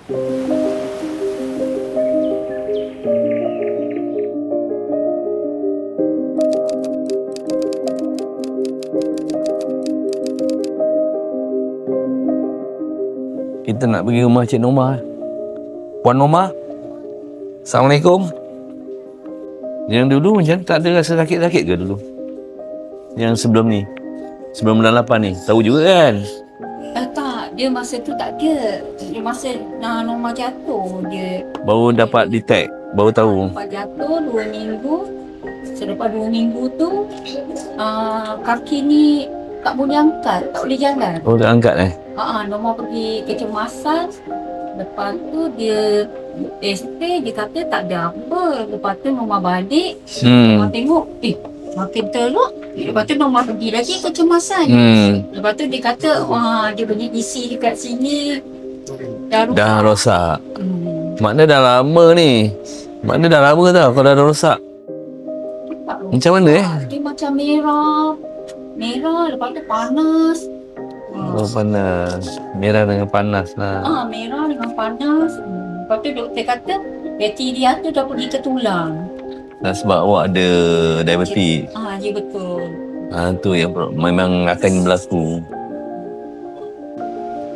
Kita nak pergi rumah Cik Norma. Puan Norma? Assalamualaikum. Yang dulu macam tak ada rasa sakit-sakit ke dulu? Yang sebelum ni? Sebelum bulan 8 ni? Tahu juga kan? Tak, dia masa tu tak ada. Dia masa Norma jatuh, dia Baru dapat detect? Baru tahu? Lepas jatuh 2 minggu. Selepas 2 minggu tu, kaki ni tak boleh angkat, tak boleh jalan. Oh, tak angkat Norma pergi kecemasan. Lepas tu dia stay, dia kata tak ada apa. Lepas tu Norma balik. Norma tengok, makin teruk. Lepas tu Norma pergi lagi kecemasan. Lepas tu dia kata, dia punya isi dekat sini dah rosak. Makna dah lama ni. Makna dah lama tau kalau dah rosak. Macam mana Dia macam merah. Lepas tu panas. Oh, panas. Merah dengan panas lah. Merah dengan panas. Lepas tu doktor kata bakteria tu dah pergi ke tulang. Sebab awak ada diabetes. Ya betul. Tu yang memang akan berlaku.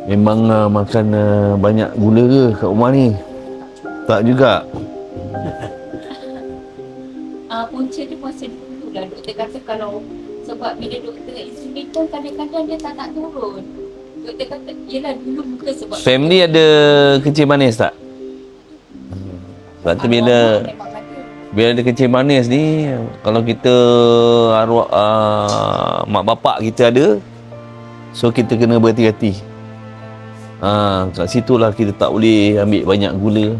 Memang makan banyak gula ke kat rumah ni? Tak juga. Punca dia masa dulu lah. Doktor kata kalau sebab bila doktor insulin tu kadang-kadang dia tak nak turun. Doktor kata, yelah dulu bukan sebab Family ada kencing manis tak? Sebab tu bila ada kencing manis ni, kalau kita arwah mak bapak kita ada, so kita kena berhati-hati. Kat situlah kita tak boleh ambil banyak gula.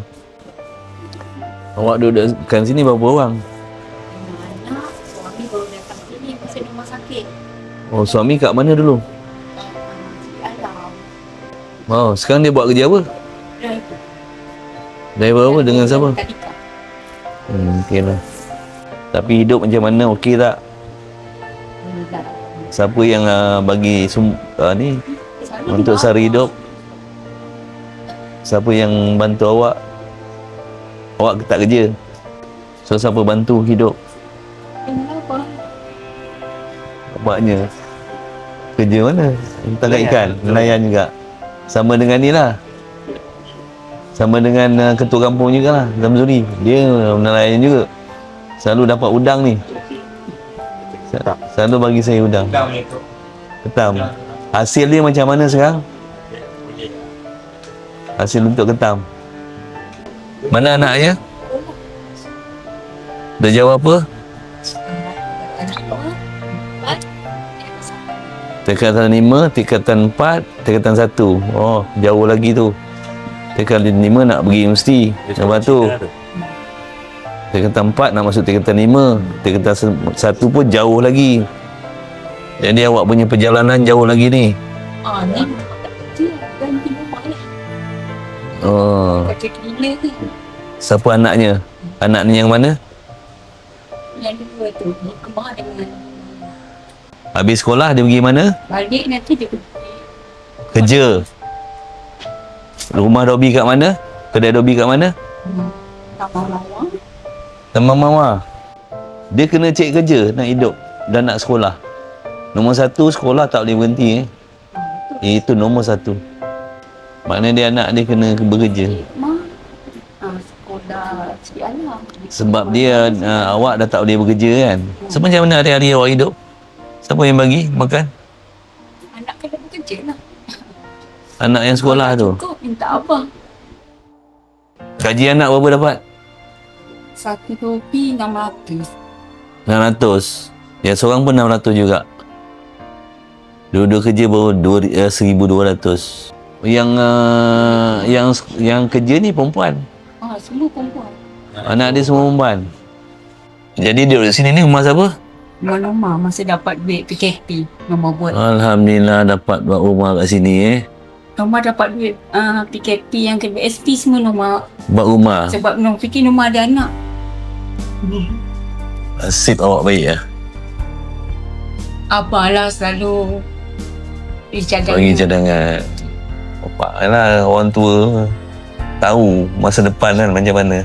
Awak duduk kat sini berapa orang? anak, suami baru datang sini masa rumah sakit. Oh, suami kat mana dulu? Di alam. Oh, sekarang dia buat kerja apa? Driver. Driver apa? Dengan siapa? Kadika. Okey lah. Tapi hidup macam mana? Okey tak? Siapa yang bagi ni untuk sara hidup? Siapa yang bantu awak? Awak tak kerja. So siapa bantu hidup? Kenapa? Bapaknya. Kerja mana? Tangkap ikan, nelayan juga. Sama dengan ni lah. Sama dengan ketua kampung juga lah, Zamzuri. Dia nelayan juga. Selalu dapat udang ni. Selalu bagi saya udang. Ketam. Hasil dia macam mana sekarang? Hasil untuk ketam. Mana anaknya? Dah jawab apa? Tingkatan 5, tingkatan 4, tingkatan 1. Oh, jauh lagi tu. Tingkatan 5 nak pergi universiti. Lepas tu tingkatan 4 nak masuk tingkatan 5. Tingkatan 1 pun jauh lagi. Jadi awak punya perjalanan jauh lagi ni. Ni kecil dan di rumah ni. Kecil gila ni. Siapa anaknya? Anak ni yang mana? Yang dua tu, kemah dengan Habis sekolah dia pergi mana? balik nanti dia pergi Kerja. Rumah Dobi kat mana? Kedai Dobi kat mana? Taman Mawar. Dia kena cek kerja nak hidup dan nak sekolah. Nombor 1, sekolah tak boleh berhenti. Itu nombor 1. Maknanya dia anak dia kena bekerja. Sekolah Cik Alam. Sebab dia awak dah tak boleh bekerja kan. So macam mana hari-hari awak hidup? Siapa yang bagi makan? Anak kena bekerja lah. Anak yang sekolah tu. Cukup minta apa? Gaji anak berapa dapat? Satu topi 600. 600. Ya, seorang pun 600 juga. Dua-dua kerja baru 1,200. Yang kerja ni perempuan. Semua perempuan. Anak dia semua perempuan. Jadi duduk sini ni rumah siapa? Rumah masa dapat duit PKP, Mama buat. Alhamdulillah dapat buat rumah kat sini Mama dapat duit PKP yang ke BSP semua Mama buat rumah. sebab Mama fikir Mama ada anak. Nasib awak baik ya. Abah lah selalu Bagi cadangan. Bapak lah orang tua. tahu masa depan kan macam mana.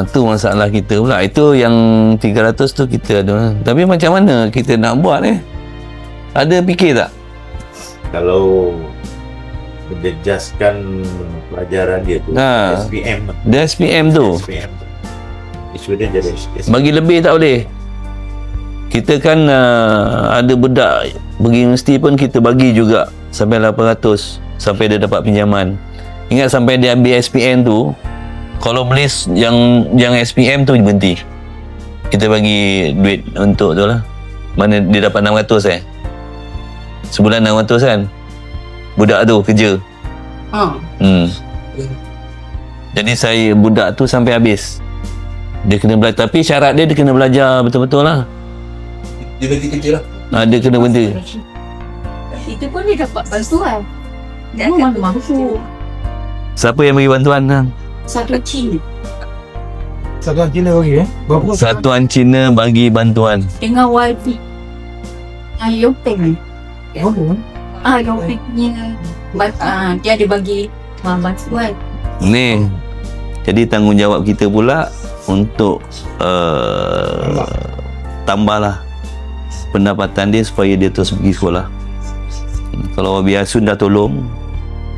Tu masalah kita pula. Itu yang 300 tu kita ada. Tapi macam mana kita nak buat Ada fikir tak? Kalau menjejaskan pelajaran dia tu, SPM. Dia SPM tu. SPM tu. Sudah jadi SPM. Bagi lebih tak boleh. Kita kan ada budak pergi universiti pun kita bagi juga sampai 800 sampai dia dapat pinjaman. Ingat sampai dia ambil SPM tu, kalau boleh yang SPM tu berhenti. Kita bagi duit untuk tu lah. Mana dia dapat 600 sebulan 600 kan. Budak tu kerja. Jadi saya budak tu sampai habis. Dia kena belajar. Tapi syarat dia kena belajar betul-betul lah. Dia berhenti kerja lah. Dia kena berhenti. Itu pun dia dapat bantuan. Dia mana mampu. Siapa yang bagi bantuan? Satu Cina. Satuan Cina bagi berapa? Satuan Cina bagi bantuan. Dengan YB. Yopeng. Berapa? Yopengnya. Dia ada bagi bantuan. Ni. Jadi tanggungjawab kita pula untuk tambahlah pendapatan dia supaya dia terus pergi sekolah. Kalau Wabi Asun dah tolong,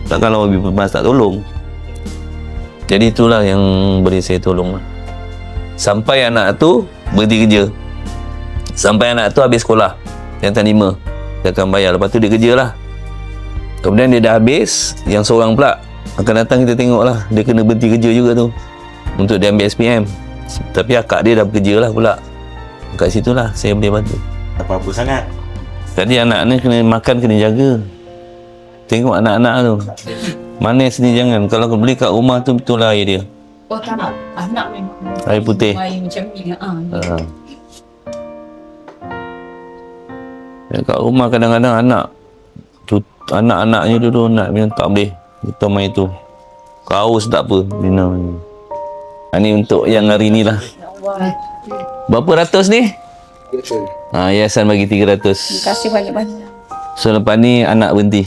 takkan Wabi Pemas tak tolong. Jadi itulah yang boleh saya tolong. Sampai anak tu berhenti kerja. Sampai anak tu habis sekolah. Yang tak 5. Dia akan bayar. Lepas tu dia kerja lah. Kemudian dia dah habis, yang seorang pula akan datang kita tengok lah. Dia kena berhenti kerja juga tu. Untuk dia ambil SPM. Tapi akak dia dah bekerja lah pula. Kat situ lah saya boleh bantu. Tak apa-apa sangat. Jadi anak ni kena makan, kena jaga. Tengok anak-anak tu. Manis ni jangan. Kalau kau beli kat rumah tu betul lah air dia. Oh tak nak. Anak memang. Air putih. Air macam ni. Kat rumah kadang-kadang anak-anaknya dulu nak minum tak boleh. Betul main tu. Kaus tak apa. Minum. Ni untuk yang hari ni lah. Berapa ratus ni? Yayasan bagi 300. Terima kasih banyak-banyak. So lepas ni anak berhenti.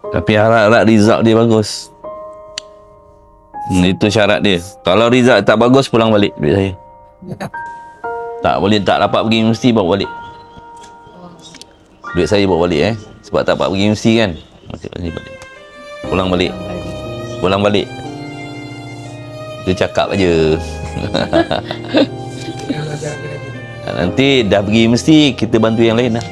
Tapi harap-harap result dia bagus. Itu syarat dia. Kalau result tak bagus, pulang balik duit saya. Tak boleh, tak dapat pergi universiti, bawa balik. Duit saya bawa balik Sebab tak dapat pergi universiti kan. Masih balik. Pulang balik. Pulang balik. Dia cakap aja. Nanti dah pergi universiti, kita bantu yang lain lah.